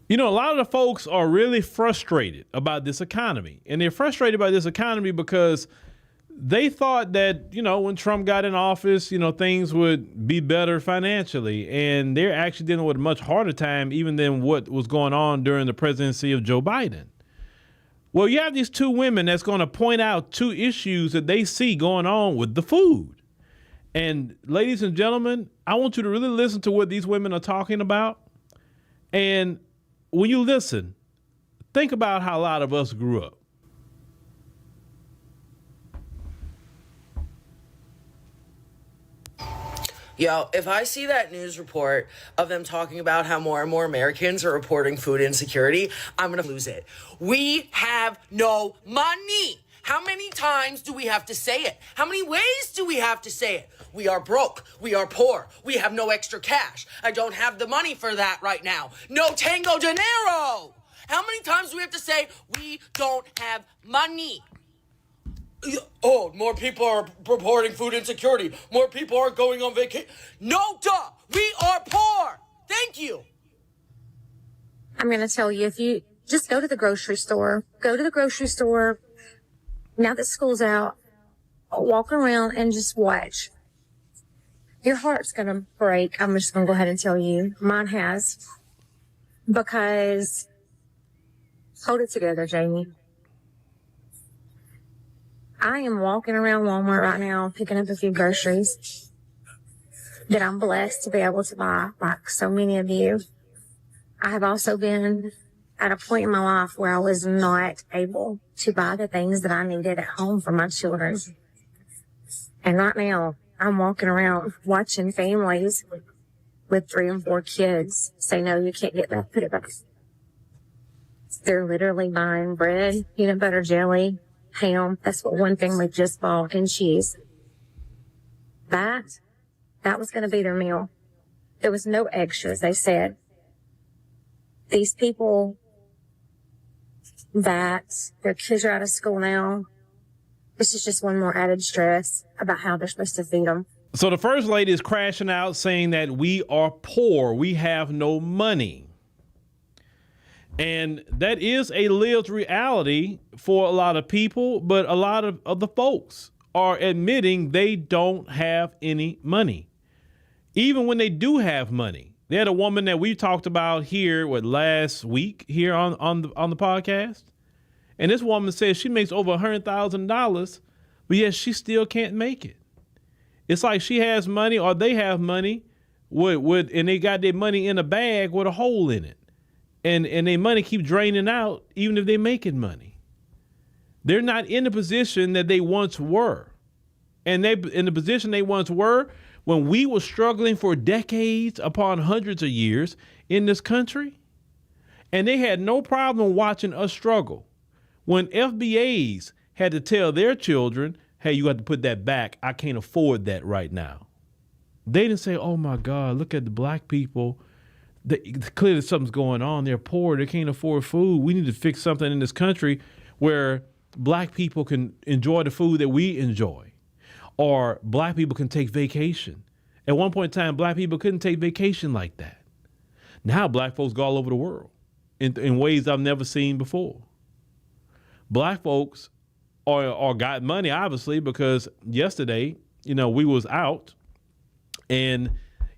You know, a lot of the folks are really frustrated about this economy. And they're frustrated by this economy because they thought that, you know, when Trump got in office, you know, things would be better financially. And they're actually dealing with a much harder time even than what was going on during the presidency of Joe Biden. Well, you have these two women that's going to point out two issues that they see going on with the food. And ladies and gentlemen, I want you to really listen to what these women are talking about. And when you listen, think about how a lot of us grew up. Yo, if I see that news report of them talking about how more and more Americans are reporting food insecurity, I'm going to lose it. We have no money. How many times do we have to say it? How many ways do we have to say it? We are broke. We are poor. We have no extra cash. I don't have the money for that right now. No tango dinero. How many times do we have to say we don't have money? Oh, more people are reporting food insecurity. More people are going on vacation. No, duh. We are poor. Thank you. I'm going to tell you, if you just go to the grocery store, now that school's out, walk around and just watch. Your heart's going to break. I'm just going to go ahead and tell you. Mine has. Because, hold it together, Jamie. I am walking around Walmart right now, picking up a few groceries that I'm blessed to be able to buy, like so many of you. I have also been at a point in my life where I was not able to buy the things that I needed at home for my children. And right now, I'm walking around watching families with 3 and 4 kids say, no, you can't get that, put it back. They're literally buying bread, peanut butter jelly, ham. That's what one family just bought, and cheese. That was going to be their meal. There was no extras, they said. These people that their kids are out of school now, this is just one more added stress about how they're supposed to feed them. So the first lady is crashing out saying that we are poor. We have no money. And that is a lived reality for a lot of people, but a lot of other folks are admitting they don't have any money. Even when they do have money. They had a woman that we talked about here last week here on the podcast. And this woman says she makes over $100,000, but yet she still can't make it. It's like she has money or they have money and they got their money in a bag with a hole in it. And their money keep draining out even if they're making money. They're not in the position that they once were. And they in the position they once were when we were struggling for decades upon hundreds of years in this country. And they had no problem watching us struggle. When FBAs had to tell their children, hey, you have to put that back. I can't afford that right now. They didn't say, oh, my God, look at the black people. Clearly something's going on. They're poor. They can't afford food. We need to fix something in this country where black people can enjoy the food that we enjoy, or black people can take vacation. At one point in time, black people couldn't take vacation like that. Now black folks go all over the world in ways I've never seen before. Black folks are got money, obviously, because yesterday, we was out and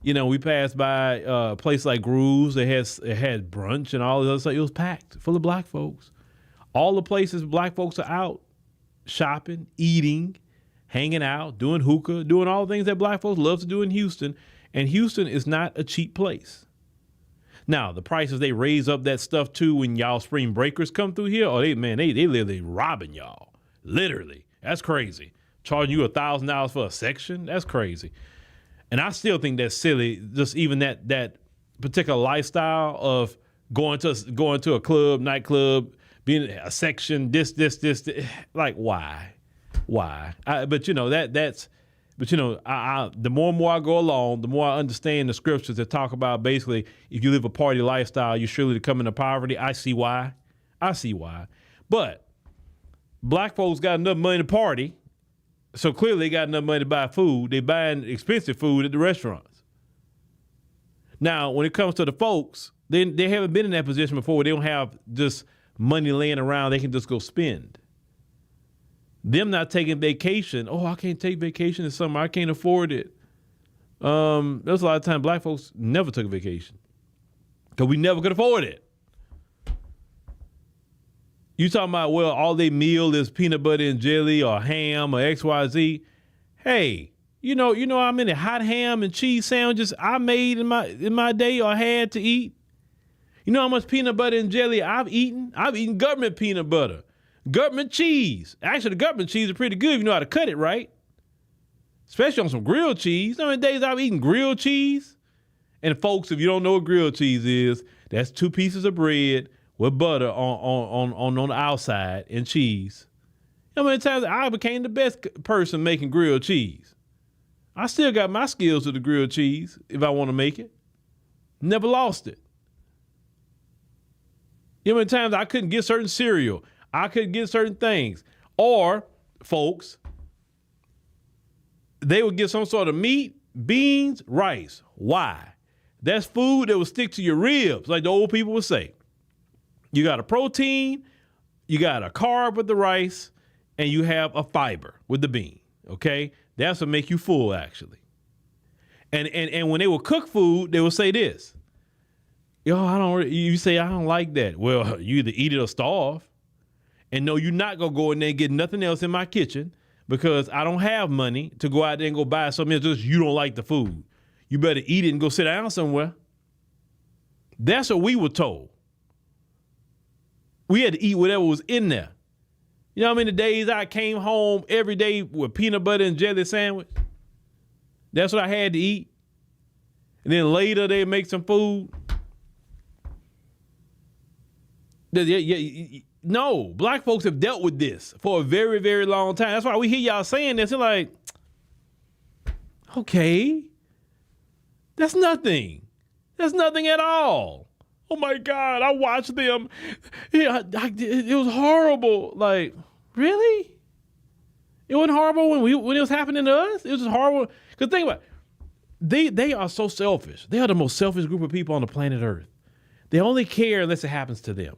we passed by a place like Groceries. It had brunch and all this other stuff. It was packed full of black folks. All the places black folks are out shopping, eating, hanging out, doing hookah, doing all the things that black folks love to do in Houston. And Houston is not a cheap place. Now, the prices they raise up that stuff too when y'all spring breakers come through here, they literally robbing y'all. Literally. That's crazy. Charging you $1,000 for a section? That's crazy. And I still think that's silly. Just even that particular lifestyle of going to a club, nightclub, being a section, this, like why? The more and more I go along, the more I understand the scriptures that talk about basically if you live a party lifestyle, you're surely to come into poverty. I see why. But black folks got enough money to party. So clearly they got enough money to buy food. They buying expensive food at the restaurants. Now, when it comes to the folks They haven't been in that position before where they don't have just money laying around they can just go spend. Them not taking vacation. Oh, I can't take vacation this summer. I can't afford it. There's a lot of times black folks never took a vacation because we never could afford it. You talking about, well, all they meal is peanut butter and jelly or ham or XYZ. Hey, you know how many hot ham and cheese sandwiches I made in my day or had to eat? You know how much peanut butter and jelly I've eaten? I've eaten government peanut butter, government cheese. Actually, the government cheese is pretty good if you know how to cut it right. Especially on some grilled cheese. You know how many days I've eaten grilled cheese? And folks, if you don't know what grilled cheese is, that's 2 pieces of bread with butter on the outside and cheese. You know how many times I became the best person making grilled cheese? I still got my skills with the grilled cheese if I want to make it. Never lost it. You know how many times I couldn't get certain cereal? I couldn't get certain things. Or, folks, they would get some sort of meat, beans, rice. Why? That's food that will stick to your ribs, like the old people would say. You got a protein, you got a carb with the rice, and you have a fiber with the bean, okay? That's what make you full, actually. And when they will cook food, they will say this. You say, I don't like that. Well, you either eat it or starve. And no, you're not going to go in there and get nothing else in my kitchen because I don't have money to go out there and go buy something else just you don't like the food. You better eat it and go sit down somewhere. That's what we were told. We had to eat whatever was in there. You know how many days I came home every day with peanut butter and jelly sandwich? That's what I had to eat. And then later they make some food. No, black folks have dealt with this for a very, very long time. That's why we hear y'all saying this. They're like, okay, that's nothing. That's nothing at all. Oh my God, I watched them. It was horrible. Like, really? It wasn't horrible when it was happening to us? It was just horrible. Because think about it. They are so selfish. They are the most selfish group of people on the planet Earth. They only care unless it happens to them.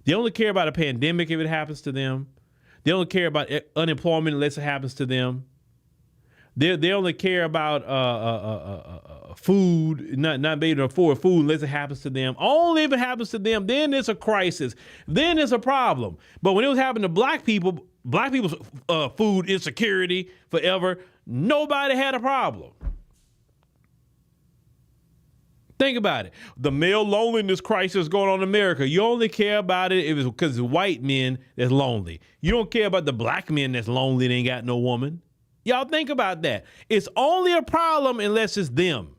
They only care about a pandemic if it happens to them. They only care about unemployment unless it happens to them. They only care about food, not being able to afford food unless it happens to them. Only if it happens to them, then it's a crisis. Then it's a problem. But when it was happening to black people's food insecurity forever, nobody had a problem. Think about it. The male loneliness crisis going on in America. You only care about it if it's because it's white men that's lonely. You don't care about the black men that's lonely and ain't got no woman. Y'all think about that. It's only a problem unless it's them.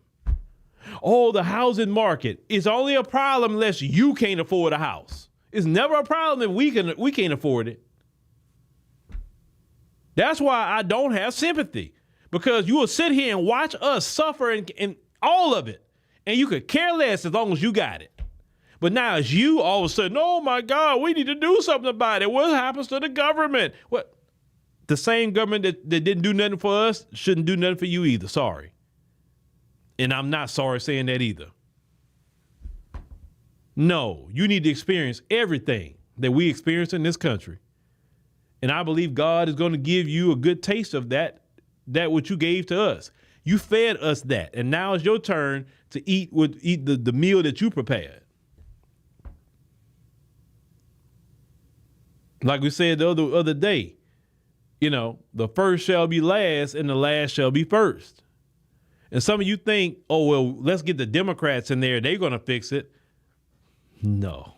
Oh, the housing market. It's only a problem unless you can't afford a house. It's never a problem if we can't afford it. That's why I don't have sympathy. Because you will sit here and watch us suffer and all of it. And you could care less as long as you got it. But now it's you all of a sudden, oh my God, we need to do something about it. What happens to the government? What? The same government that didn't do nothing for us shouldn't do nothing for you either. Sorry. And I'm not sorry saying that either. No, you need to experience everything that we experience in this country. And I believe God is going to give you a good taste of that what you gave to us. You fed us that, and now it's your turn to eat the meal that you prepared. Like we said the other day, the first shall be last and the last shall be first. And some of you think, oh, well, let's get the Democrats in there. They're going to fix it. No.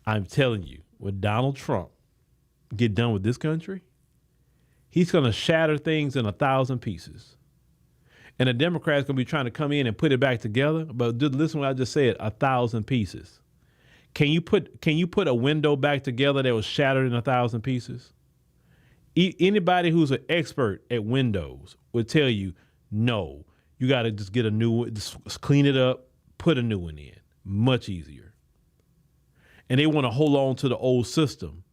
I'm telling you, when Donald Trump get done with this country, he's going to shatter things in 1,000 pieces. And the Democrats going to be trying to come in and put it back together. But just listen to what I just said, 1,000 pieces. Can you put a window back together that was shattered in 1,000 pieces? Anybody who's an expert at windows would tell you, no, you got to just get a new one, just clean it up, put a new one in. Much easier. And they want to hold on to the old system.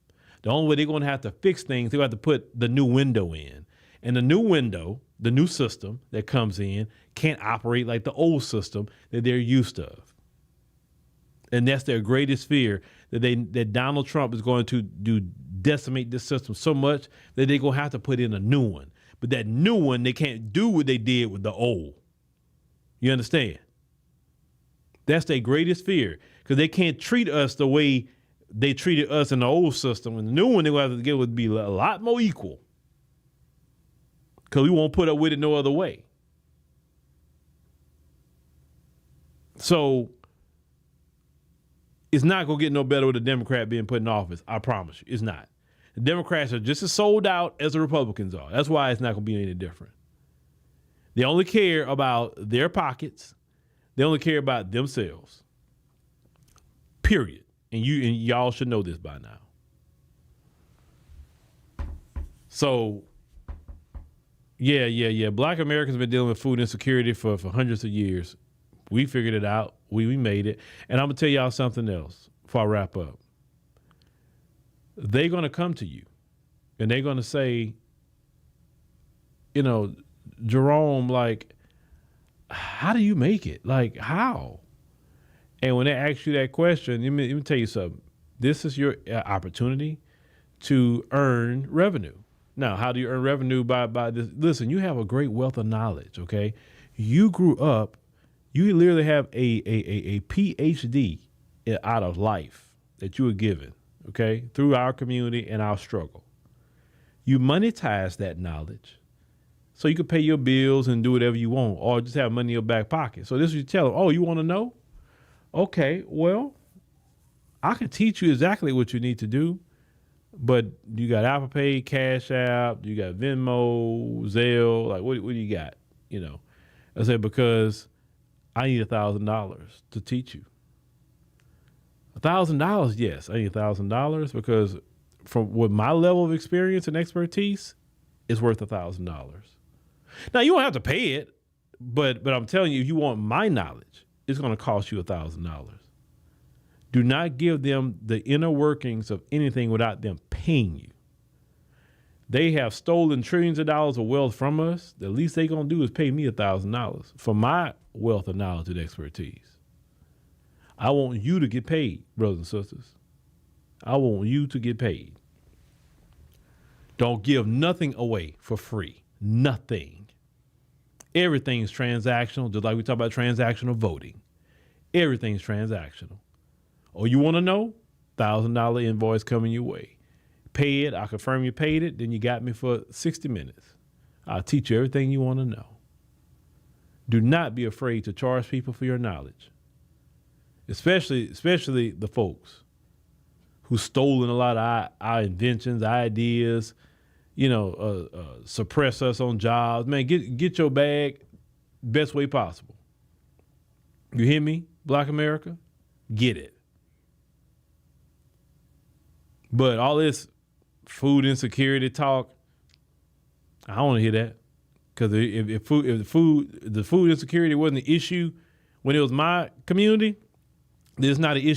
The only way they're going to have to fix things, they're going to have to put the new window in. And the new window, the new system that comes in, can't operate like the old system that they're used to. And that's their greatest fear, that Donald Trump is going to decimate this system so much that they're going to have to put in a new one. But that new one, they can't do what they did with the old. You understand? That's their greatest fear, because they can't treat us the way they treated us in the old system. And the new one they're going to have to get would be a lot more equal, because we won't put up with it no other way. So it's not going to get no better with a Democrat being put in office. I promise you, it's not. The Democrats are just as sold out as the Republicans are. That's why it's not going to be any different. They only care about their pockets. They only care about themselves. Period. And y'all should know this by now. So, yeah. Black Americans have been dealing with food insecurity for hundreds of years. We figured it out. We made it. And I'm going to tell y'all something else before I wrap up. They're going to come to you and they're going to say, Jerome, like, how do you make it? Like, how? And when they ask you that question, let me tell you something. This is your opportunity to earn revenue. Now, how do you earn revenue? By this? Listen, you have a great wealth of knowledge, okay? You grew up, you literally have a PhD out of life that you were given, okay, through our community and our struggle. You monetize that knowledge so you can pay your bills and do whatever you want, or just have money in your back pocket. So this is what you tell them, oh, you want to know? Okay, well, I can teach you exactly what you need to do, but you got Apple Pay, Cash App, you got Venmo, Zelle, like what do you got? I said, because I need $1,000 to teach you. $1,000, yes, I need $1,000, because from with my level of experience and expertise, it's worth $1,000. Now you don't have to pay it, but I'm telling you, if you want my knowledge, it's going to cost you $1,000. Do not give them the inner workings of anything without them paying you. They have stolen trillions of dollars of wealth from us. The least they're going to do is pay me $1,000 for my wealth of knowledge and expertise. I want you to get paid, brothers and sisters. I want you to get paid. Don't give nothing away for free. Nothing. Everything's transactional, just like we talk about transactional voting. Everything's transactional. Oh, you want to know? $1,000 invoice coming your way. Pay it. I confirm you paid it. Then you got me for 60 minutes. I'll teach you everything you want to know. Do not be afraid to charge people for your knowledge, especially the folks who've stolen a lot of our inventions, ideas, suppress us on jobs. Man, get your bag best way possible. You hear me, Black America? Get it. But all this food insecurity talk, I don't want to hear that. Because if the food insecurity wasn't an issue when it was my community, then it's not an issue